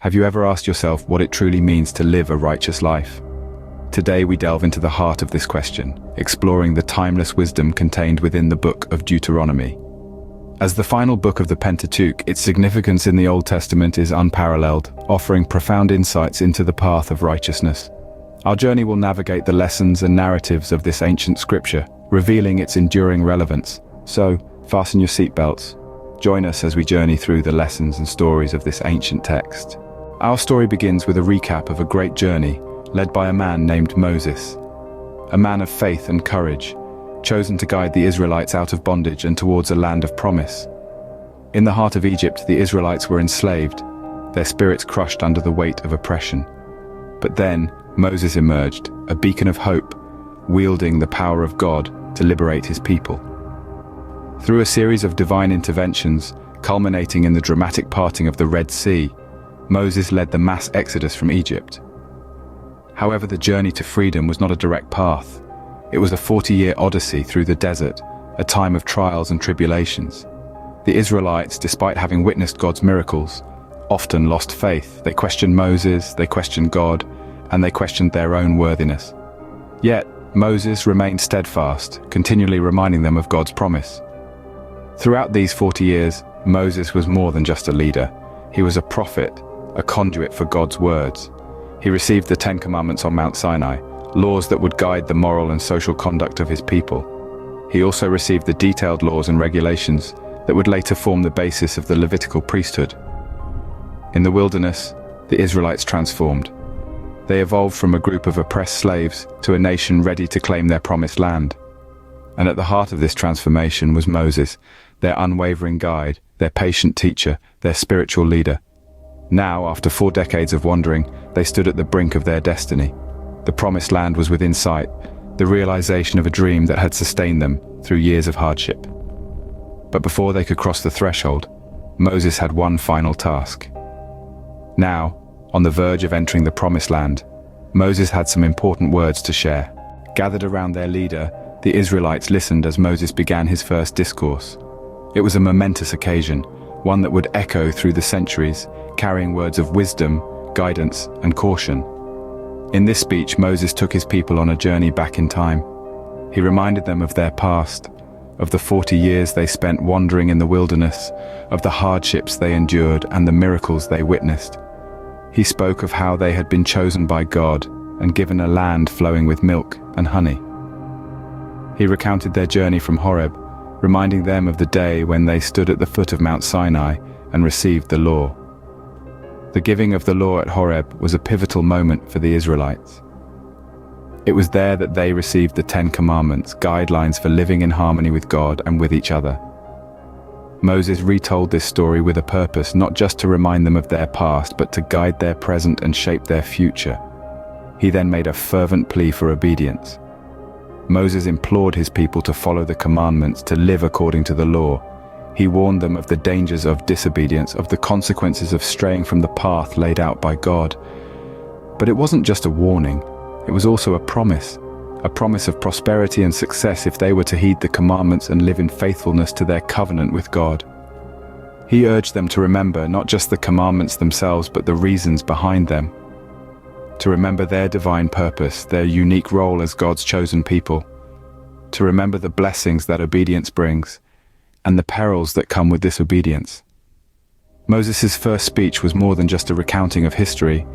Have you ever asked yourself what it truly means to live a righteous life? Today we delve into the heart of this question, exploring the timeless wisdom contained within the Book of Deuteronomy. As the final book of the Pentateuch, its significance in the Old Testament is unparalleled, offering profound insights into the path of righteousness. Our journey will navigate the lessons and narratives of this ancient scripture, revealing its enduring relevance. So, fasten your seatbelts. Join us as we journey through the lessons and stories of this ancient text. Our story begins with a recap of a great journey led by a man named Moses, a man of faith and courage, chosen to guide the Israelites out of bondage and towards a land of promise. In the heart of Egypt, the Israelites were enslaved, their spirits crushed under the weight of oppression. But then, Moses emerged, a beacon of hope, wielding the power of God to liberate his people. Through a series of divine interventions, culminating in the dramatic parting of the Red Sea, Moses led the mass exodus from Egypt. However, the journey to freedom was not a direct path. It was a 40-year odyssey through the desert, a time of trials and tribulations. The Israelites, despite having witnessed God's miracles, often lost faith. They questioned Moses, they questioned God, and they questioned their own worthiness. Yet, Moses remained steadfast, continually reminding them of God's promise. Throughout these 40 years, Moses was more than just a leader. He was a prophet, a conduit for God's words. He received the 10 Commandments on Mount Sinai, laws that would guide the moral and social conduct of his people. He also received the detailed laws and regulations that would later form the basis of the Levitical priesthood. In the wilderness, the Israelites transformed. They evolved from a group of oppressed slaves to a nation ready to claim their promised land. And at the heart of this transformation was Moses, their unwavering guide, their patient teacher, their spiritual leader. Now, after 4 decades of wandering, they stood at the brink of their destiny. The promised land was within sight, the realization of a dream that had sustained them through years of hardship. But before they could cross the threshold, Moses had one final task. Now, on the verge of entering the promised land, Moses had some important words to share. Gathered around their leader, the Israelites listened as Moses began his first discourse. It was a momentous occasion, one that would echo through the centuries, carrying words of wisdom, guidance, and caution. In this speech, Moses took his people on a journey back in time. He reminded them of their past, of the 40 years they spent wandering in the wilderness, of the hardships they endured and the miracles they witnessed. He spoke of how they had been chosen by God and given a land flowing with milk and honey. He recounted their journey from Horeb, reminding them of the day when they stood at the foot of Mount Sinai and received the law. The giving of the law at Horeb was a pivotal moment for the Israelites. It was there that they received the 10 Commandments, guidelines for living in harmony with God and with each other. Moses retold this story with a purpose, not just to remind them of their past, but to guide their present and shape their future. He then made a fervent plea for obedience. Moses implored his people to follow the commandments, to live according to the law. He warned them of the dangers of disobedience, of the consequences of straying from the path laid out by God. But it wasn't just a warning, it was also a promise of prosperity and success if they were to heed the commandments and live in faithfulness to their covenant with God. He urged them to remember not just the commandments themselves, but the reasons behind them. To remember their divine purpose, their unique role as God's chosen people. To remember the blessings that obedience brings, and the perils that come with disobedience. Moses' first speech was more than just a recounting of history.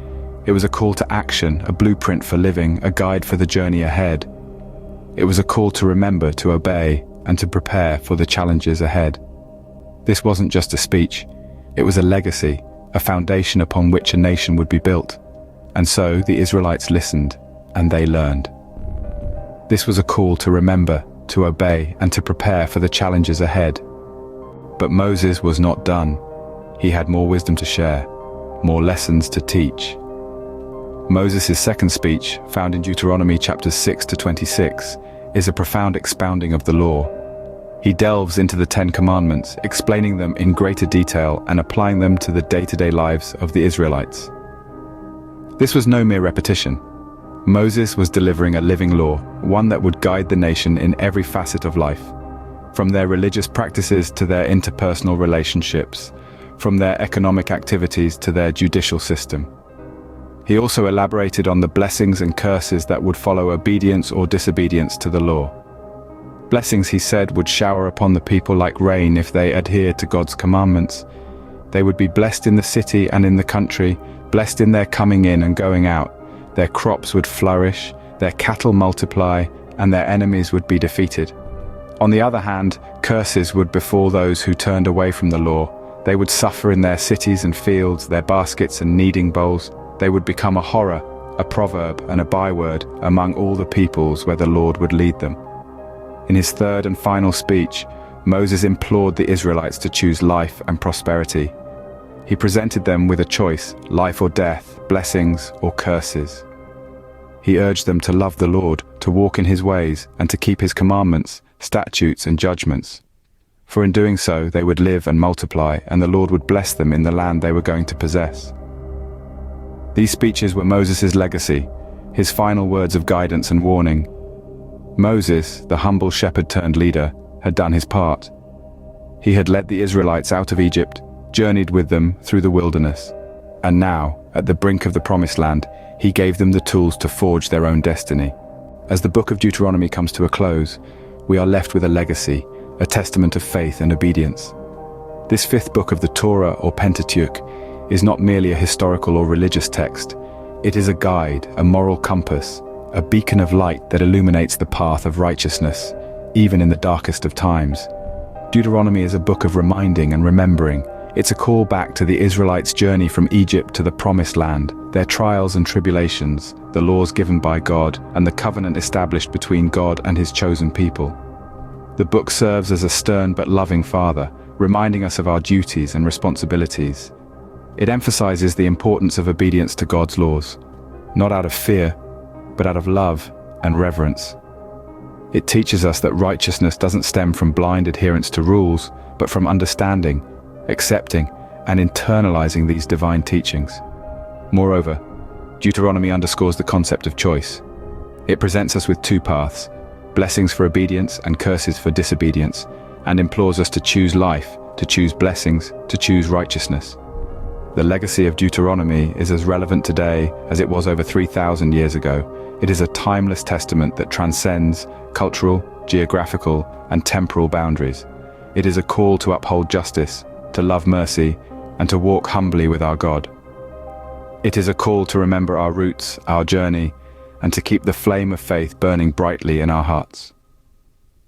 It was a call to action, a blueprint for living, a guide for the journey ahead. It was a call to remember, to obey, and to prepare for the challenges ahead. This wasn't just a speech, it was a legacy, a foundation upon which a nation would be built. And so the Israelites listened, and they learned. This was a call to remember, to obey, and to prepare for the challenges ahead. But Moses was not done. He had more wisdom to share, more lessons to teach. Moses' second speech, found in Deuteronomy chapters 6 to 26, is a profound expounding of the law. He delves into the 10 Commandments, explaining them in greater detail and applying them to the day-to-day lives of the Israelites. This was no mere repetition. Moses was delivering a living law, one that would guide the nation in every facet of life, from their religious practices to their interpersonal relationships, from their economic activities to their judicial system. He also elaborated on the blessings and curses that would follow obedience or disobedience to the law. Blessings, he said, would shower upon the people like rain if they adhered to God's commandments. They would be blessed in the city and in the country, blessed in their coming in and going out. Their crops would flourish, their cattle multiply, and their enemies would be defeated. On the other hand, curses would befall those who turned away from the law. They would suffer in their cities and fields, their baskets and kneading bowls. They would become a horror, a proverb, and a byword among all the peoples where the Lord would lead them. In his third and final speech, Moses implored the Israelites to choose life and prosperity. He presented them with a choice, life or death, blessings or curses. He urged them to love the Lord, to walk in his ways, and to keep his commandments, statutes, and judgments. For in doing so, they would live and multiply, and the Lord would bless them in the land they were going to possess. These speeches were Moses' legacy, his final words of guidance and warning. Moses, the humble shepherd-turned-leader, had done his part. He had led the Israelites out of Egypt, journeyed with them through the wilderness, and now, at the brink of the Promised Land, he gave them the tools to forge their own destiny. As the Book of Deuteronomy comes to a close, we are left with a legacy, a testament of faith and obedience. This fifth book of the Torah or Pentateuch is not merely a historical or religious text. It is a guide, a moral compass, a beacon of light that illuminates the path of righteousness, even in the darkest of times. Deuteronomy is a book of reminding and remembering. It's a call back to the Israelites' journey from Egypt to the Promised Land, their trials and tribulations, the laws given by God, and the covenant established between God and his chosen people. The book serves as a stern but loving father, reminding us of our duties and responsibilities. It emphasizes the importance of obedience to God's laws, not out of fear, but out of love and reverence. It teaches us that righteousness doesn't stem from blind adherence to rules, but from understanding, accepting, and internalizing these divine teachings. Moreover, Deuteronomy underscores the concept of choice. It presents us with two paths, blessings for obedience and curses for disobedience, and implores us to choose life, to choose blessings, to choose righteousness. The legacy of Deuteronomy is as relevant today as it was over 3,000 years ago. It is a timeless testament that transcends cultural, geographical, and temporal boundaries. It is a call to uphold justice, to love mercy, and to walk humbly with our God. It is a call to remember our roots, our journey, and to keep the flame of faith burning brightly in our hearts.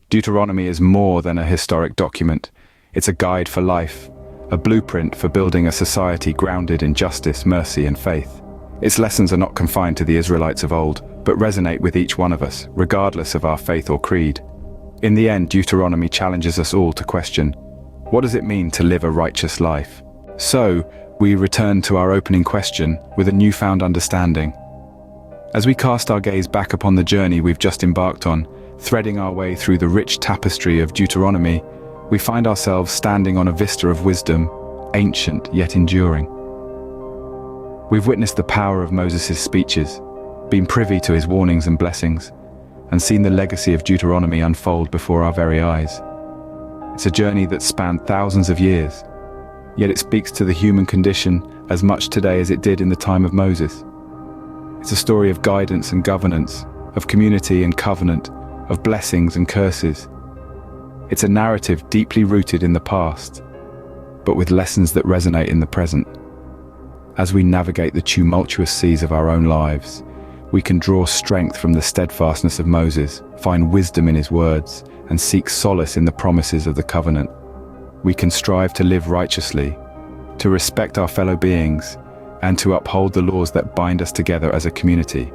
Deuteronomy is more than a historic document. It's a guide for life, a blueprint for building a society grounded in justice, mercy, and faith. Its lessons are not confined to the Israelites of old, but resonate with each one of us, regardless of our faith or creed. In the end, Deuteronomy challenges us all to question, what does it mean to live a righteous life? So, we return to our opening question with a newfound understanding. As we cast our gaze back upon the journey we've just embarked on, threading our way through the rich tapestry of Deuteronomy, we find ourselves standing on a vista of wisdom, ancient yet enduring. We've witnessed the power of Moses' speeches, been privy to his warnings and blessings, and seen the legacy of Deuteronomy unfold before our very eyes. It's a journey that spanned thousands of years, yet it speaks to the human condition as much today as it did in the time of Moses. It's a story of guidance and governance, of community and covenant, of blessings and curses. It's a narrative deeply rooted in the past, but with lessons that resonate in the present. As we navigate the tumultuous seas of our own lives, we can draw strength from the steadfastness of Moses, find wisdom in his words, and seek solace in the promises of the covenant. We can strive to live righteously, to respect our fellow beings, and to uphold the laws that bind us together as a community.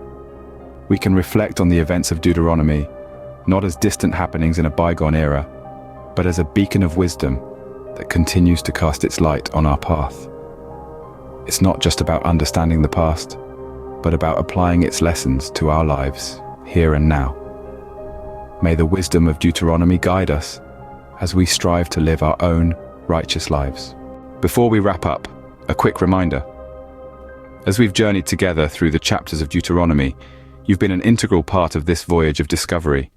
We can reflect on the events of Deuteronomy, not as distant happenings in a bygone era, but as a beacon of wisdom that continues to cast its light on our path. It's not just about understanding the past, but about applying its lessons to our lives, here and now. May the wisdom of Deuteronomy guide us as we strive to live our own righteous lives. Before we wrap up, a quick reminder. As we've journeyed together through the chapters of Deuteronomy, you've been an integral part of this voyage of discovery.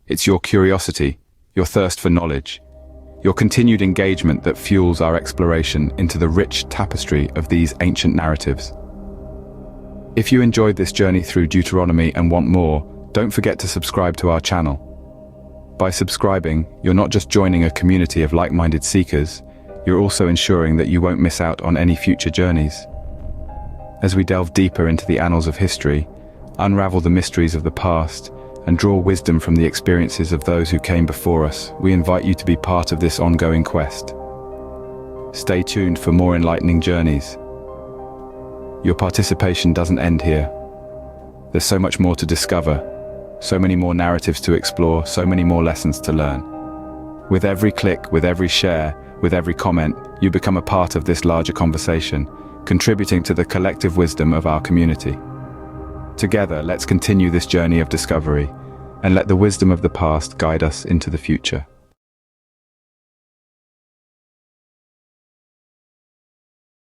It's your curiosity, your thirst for knowledge, your continued engagement that fuels our exploration into the rich tapestry of these ancient narratives. If you enjoyed this journey through Deuteronomy and want more, don't forget to subscribe to our channel. By subscribing, you're not just joining a community of like-minded seekers, you're also ensuring that you won't miss out on any future journeys. As we delve deeper into the annals of history, unravel the mysteries of the past, and draw wisdom from the experiences of those who came before us, we invite you to be part of this ongoing quest. Stay tuned for more enlightening journeys. Your participation doesn't end here. There's so much more to discover, so many more narratives to explore, so many more lessons to learn. With every click, with every share, with every comment, you become a part of this larger conversation, contributing to the collective wisdom of our community. Together, let's continue this journey of discovery, and let the wisdom of the past guide us into the future.